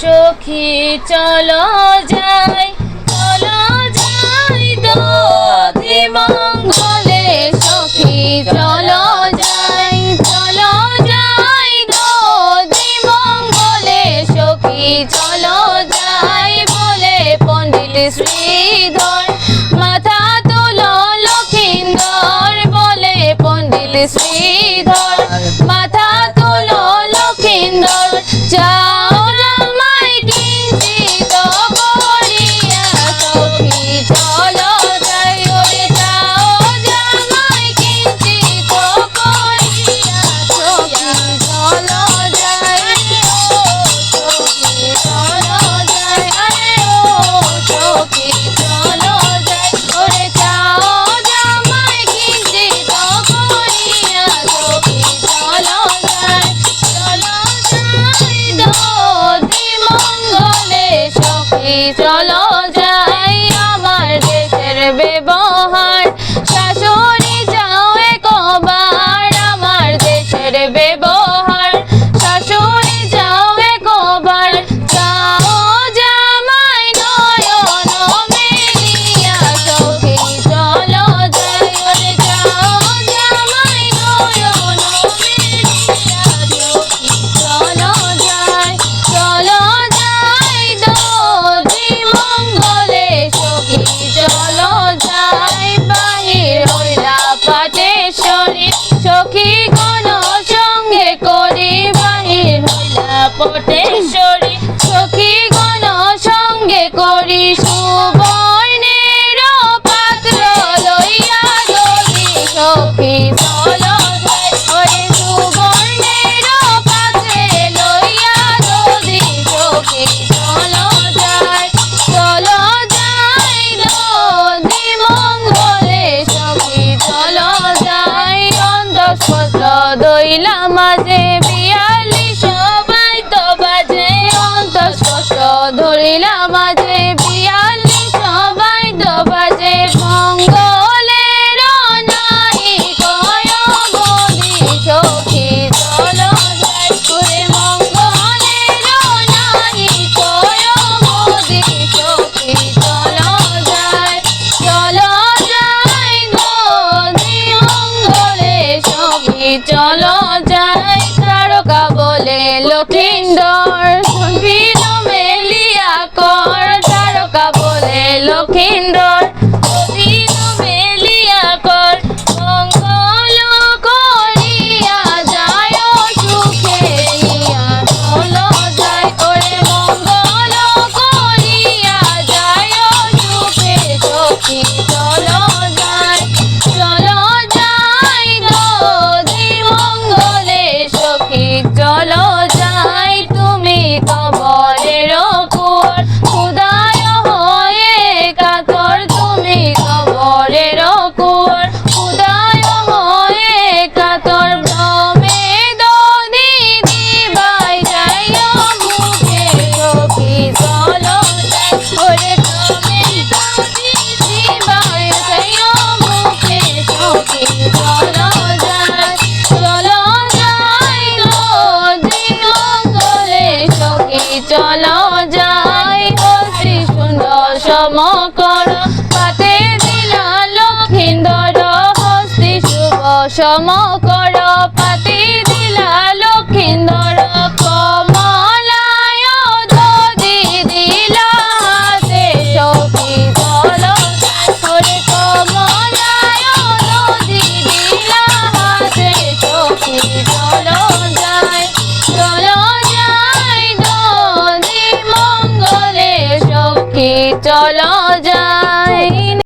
সখী চলো যাই দোধি মঙ্গলে সখী চলো যাই দোধি মঙ্গলে সখী চলো যাই বলে পণ্ডিত শ্রীধর মাথা তুলো লক্ষিন্দর বলে পণ্ডিত শ্রীধর মাথা তুলো লক্ষিন্দর যাও জামাই কিঞ্চিত করিয়া সখী চলো যাই ওরে যাও জামাই কিঞ্চিত করিয়া সখী চলো যাই সখী চলো যাই আরে ও সখী চলো যাই ওরে যাও জামাই কিঞ্চিত করিয়া সখী চলো যাই দোধি মঙ্গলে সখী চলো যাই আমার দেশের ব্যবহার শাশুড়ি যাও একবার আমার দেশের ব্যবহার শাশুড়ি যাও একবার যাও জামাই নয়ন মেলিয়া সখী চলো যাই ওরে যাও জামাই নয়ন মেলিয়া সখী চলো যাই দোধি মঙ্গলে সখী চলো যাই বাহির হইলা পাটেশ্বরী সখী কোন সঙ্গে করি বাহির হইলা পটেশ্বরী সখী কোন সঙ্গে করি সুবর্ণের পাত্র লইয়া যদি সখী চলো যাই ওরে সুবর্ণের পাত্রে লইয়া যদি সখী চলো যাই দোধি মঙ্গলে সখী চলো যাই অন্তঃস্পষ্ট দইলা মাঝে 42 সবাই তো বাজে অন্তঃস্পষ্ট ধরিলা মাঝে 42 সবাই তো বাজে মঙ্গলের নাহি কয় গদি সখী চলো যাই ওরে মঙ্গলের নাহি কয় গদি সখী চলো যাই দোধি মঙ্গলে সখী চলো যাই তারকা বলে লক্ষিন্দর দিল মেলিয়া কর তারকা বলে লক্ষিন্দর দিল মেলিয়া কর মঙ্গল করিয়া যায় সুখে নিয়া চলো যাই ওরে মঙ্গল করিয়া যায় সুখে সখী চলো যাই দোধি মঙ্গলে সখী চলো যাই তুমি কবরের কুয়ার খুদায় হয়ে কাতর তুমি কবরের কুয়ার খুদায় হয়ে কাতর ভ্রমে দধি দিবাই যাইও মুখে সখী চলো যাই ওরে ভ্রমে দধি দিবাই যাইও মুখে সখী চলো যাই দোধি মঙ্গলে সখী চলো যাই অতি সুন্দর সমকর পাতে দিলা লক্ষিন্দর হস্তি শুভ সমকর পাতে দিলা লক্ষিন্দর কমলায় দধি দিলা হাতে সখী চলো যাই ওরে কমলায় দধি দিলা হাতে সখী চলো যাই দোধি মঙ্গলে সখী চলো